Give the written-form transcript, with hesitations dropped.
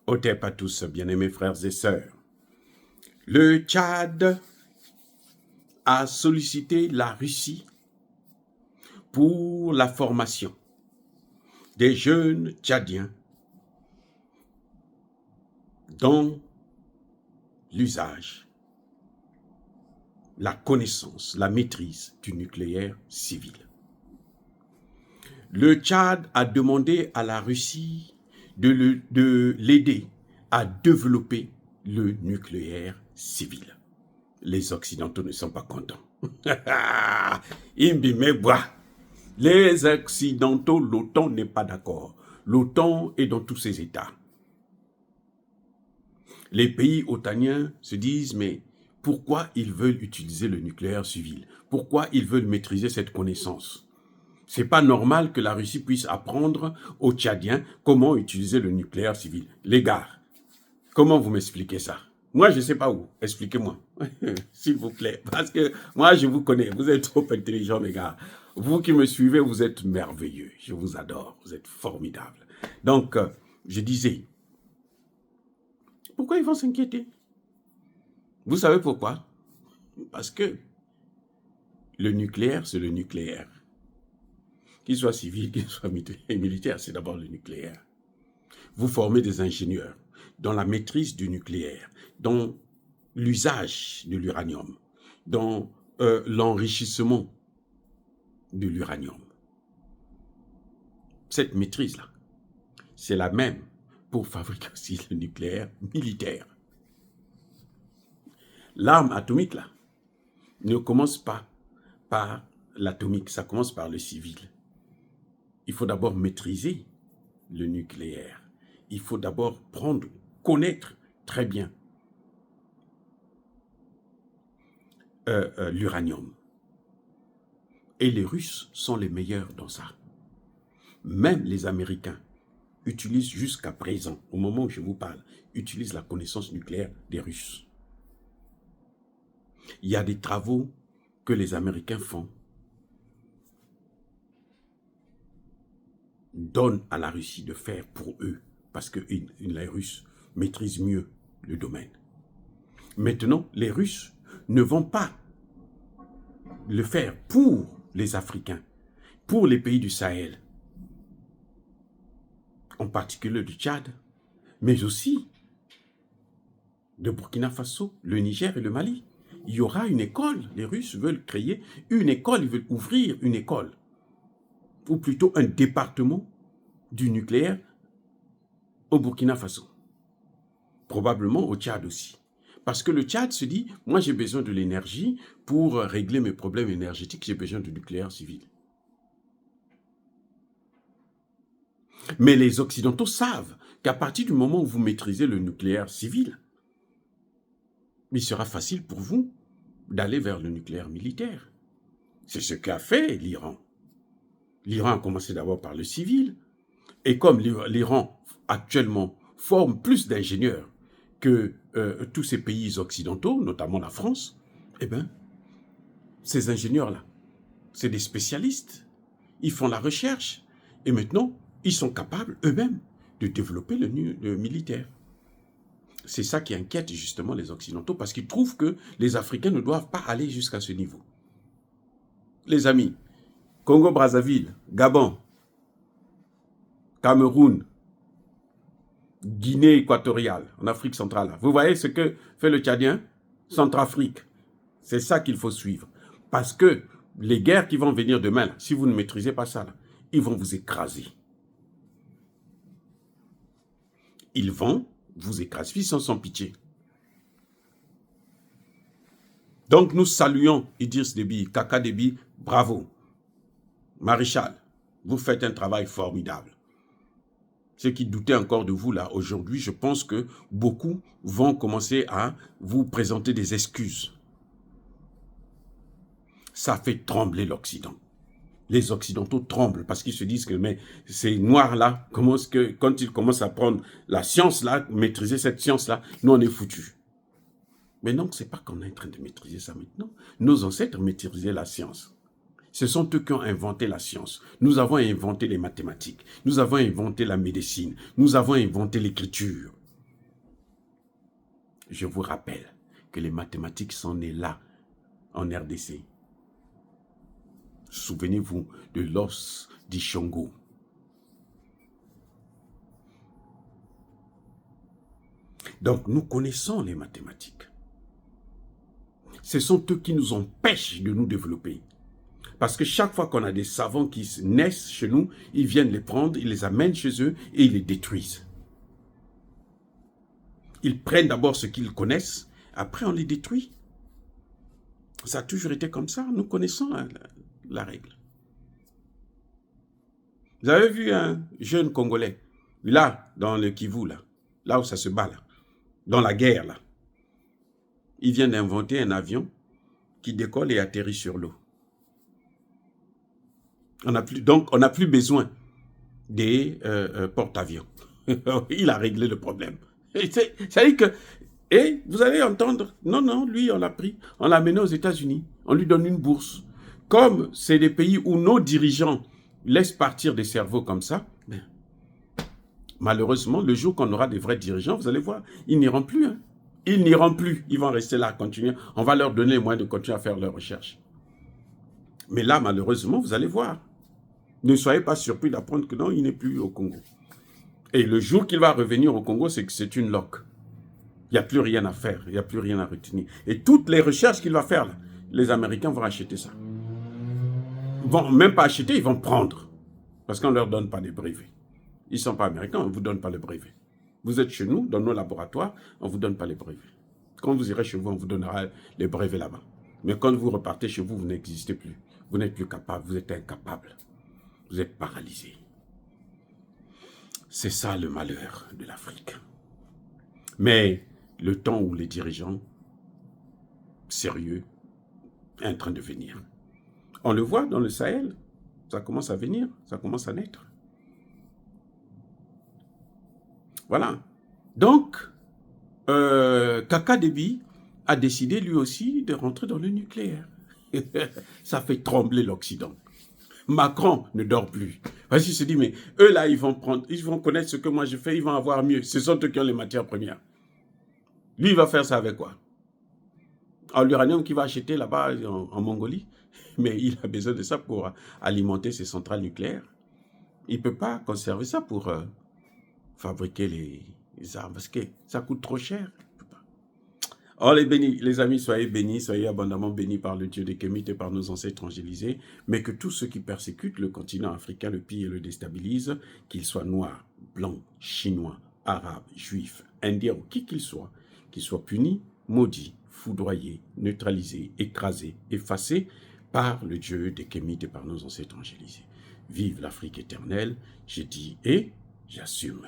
Otep à tous, bien-aimés frères et sœurs. Le Tchad a sollicité la Russie pour la formation des jeunes Tchadiens dans l'usage, la connaissance, la maîtrise du nucléaire civil. Le Tchad a demandé à la Russie de l'aider à développer le nucléaire civil. Les Occidentaux ne sont pas contents. Les Occidentaux, l'OTAN n'est pas d'accord. L'OTAN est dans tous ses États. Les pays otaniens se disent, mais pourquoi ils veulent utiliser le nucléaire civil? Pourquoi ils veulent maîtriser cette connaissance? C'est pas normal que la Russie puisse apprendre aux Tchadiens comment utiliser le nucléaire civil. Les gars, comment vous m'expliquez ça? Moi, je ne sais pas où. Expliquez-moi, s'il vous plaît. Parce que moi, je vous connais. Vous êtes trop intelligents, les gars. Vous qui me suivez, vous êtes merveilleux. Je vous adore. Vous êtes formidables. Donc, je disais, pourquoi ils vont s'inquiéter? Vous savez pourquoi? Parce que le nucléaire, c'est le nucléaire. Qu'il soit civil, qu'il soit militaire, c'est d'abord le nucléaire. Vous formez des ingénieurs dans la maîtrise du nucléaire, dans l'usage de l'uranium, dans l'enrichissement de l'uranium. Cette maîtrise-là, c'est la même pour fabriquer aussi le nucléaire militaire. L'arme atomique, là, ne commence pas par l'atomique, ça commence par le civil. Il faut d'abord maîtriser le nucléaire. Il faut d'abord connaître très bien l'uranium. Et les Russes sont les meilleurs dans ça. Même les Américains utilisent jusqu'à présent, au moment où je vous parle, utilisent la connaissance nucléaire des Russes. Il y a des travaux que les Américains font, donnent à la Russie de faire pour eux, parce que les Russes maîtrisent mieux le domaine. Maintenant, les Russes ne vont pas le faire pour les Africains, pour les pays du Sahel, en particulier du Tchad, mais aussi de Burkina Faso, le Niger et le Mali. Il y aura une école. Les Russes veulent créer une école, ils veulent ouvrir une école, ou plutôt un département du nucléaire au Burkina Faso. Probablement au Tchad aussi. Parce que le Tchad se dit, moi j'ai besoin de l'énergie pour régler mes problèmes énergétiques, j'ai besoin du nucléaire civil. Mais les Occidentaux savent qu'à partir du moment où vous maîtrisez le nucléaire civil, il sera facile pour vous d'aller vers le nucléaire militaire. C'est ce qu'a fait l'Iran. L'Iran a commencé d'abord par le civil. Et comme l'Iran actuellement forme plus d'ingénieurs que tous ces pays occidentaux, notamment la France, eh bien, ces ingénieurs-là, c'est des spécialistes. Ils font la recherche. Et maintenant, ils sont capables eux-mêmes de développer le militaire. C'est ça qui inquiète justement les Occidentaux, parce qu'ils trouvent que les Africains ne doivent pas aller jusqu'à ce niveau. Les amis, Congo-Brazzaville, Gabon, Cameroun, Guinée équatoriale, en Afrique centrale. Vous voyez ce que fait le Tchadien? Centrafrique. C'est ça qu'il faut suivre. Parce que les guerres qui vont venir demain, là, si vous ne maîtrisez pas ça, là, ils vont vous écraser. Ils vont vous écraser sans pitié. Donc nous saluons Idriss Déby, Kaka Déby, bravo. Maréchal, vous faites un travail formidable. Ceux qui doutaient encore de vous là aujourd'hui, je pense que beaucoup vont commencer à vous présenter des excuses. Ça fait trembler l'Occident. Les Occidentaux tremblent parce qu'ils se disent que mais ces noirs-là, quand ils commencent à prendre la science-là, maîtriser cette science-là, nous on est foutus. Mais non, c'est pas qu'on est en train de maîtriser ça maintenant. Nos ancêtres maîtrisaient la science. Ce sont eux qui ont inventé la science. Nous avons inventé les mathématiques. Nous avons inventé la médecine. Nous avons inventé l'écriture. Je vous rappelle que les mathématiques sont nées là, en RDC. Souvenez-vous de l'os d'Ishongo. Donc, nous connaissons les mathématiques. Ce sont eux qui nous empêchent de nous développer. Parce que chaque fois qu'on a des savants qui naissent chez nous, ils viennent les prendre, ils les amènent chez eux et ils les détruisent. Ils prennent d'abord ce qu'ils connaissent, après on les détruit. Ça a toujours été comme ça, nous connaissons la règle. Vous avez vu un jeune Congolais, là, dans le Kivu, là où ça se bat, là, dans la guerre, là. Il vient d'inventer un avion qui décolle et atterrit sur l'eau. Donc, on n'a plus besoin des porte-avions. Il a réglé le problème. Ça dit que, et vous allez entendre, non, lui, on l'a pris, on l'a amené aux États-Unis, on lui donne une bourse. Comme c'est des pays où nos dirigeants laissent partir des cerveaux comme ça, ben, malheureusement, le jour qu'on aura des vrais dirigeants, vous allez voir, ils n'iront plus. Hein. Ils n'iront plus, ils vont rester là, continuer. On va leur donner les moyens de continuer à faire leurs recherches. Mais là, malheureusement, vous allez voir. Ne soyez pas surpris d'apprendre que non, il n'est plus au Congo. Et le jour qu'il va revenir au Congo, c'est que c'est une loque. Il n'y a plus rien à faire, il n'y a plus rien à retenir. Et toutes les recherches qu'il va faire, là, les Américains vont acheter ça. Ils vont même pas acheter, ils vont prendre. Parce qu'on ne leur donne pas les brevets. Ils ne sont pas américains, on ne vous donne pas les brevets. Vous êtes chez nous, dans nos laboratoires, on ne vous donne pas les brevets. Quand vous irez chez vous, on vous donnera les brevets là-bas. Mais quand vous repartez chez vous, vous n'existez plus. Vous n'êtes plus capable, vous êtes incapable. Vous êtes paralysé. C'est ça le malheur de l'Afrique. Mais le temps où les dirigeants sérieux est en train de venir. On le voit dans le Sahel, ça commence à venir, ça commence à naître. Voilà. Donc, Kaka Déby a décidé lui aussi de rentrer dans le nucléaire. Ça fait trembler l'Occident. Macron ne dort plus. Parce qu'il se dit, mais eux là, ils vont connaître ce que moi je fais, ils vont avoir mieux. Ce sont eux qui ont les matières premières. Lui, il va faire ça avec quoi? L'uranium qu'il va acheter là-bas en Mongolie, mais il a besoin de ça pour alimenter ses centrales nucléaires. Il ne peut pas conserver ça pour fabriquer les armes, parce que ça coûte trop cher. Oh les amis, soyez bénis, soyez abondamment bénis par le Dieu des Kémites et par nos ancêtres angélisés, mais que tous ceux qui persécutent le continent africain le pillent et le déstabilisent, qu'ils soient noirs, blancs, chinois, arabes, juifs, indiens ou qui qu'ils soient punis, maudits, foudroyés, neutralisés, écrasés, effacés par le Dieu des Kémites et par nos ancêtres angélisés. Vive l'Afrique éternelle, j'ai dit et j'assume.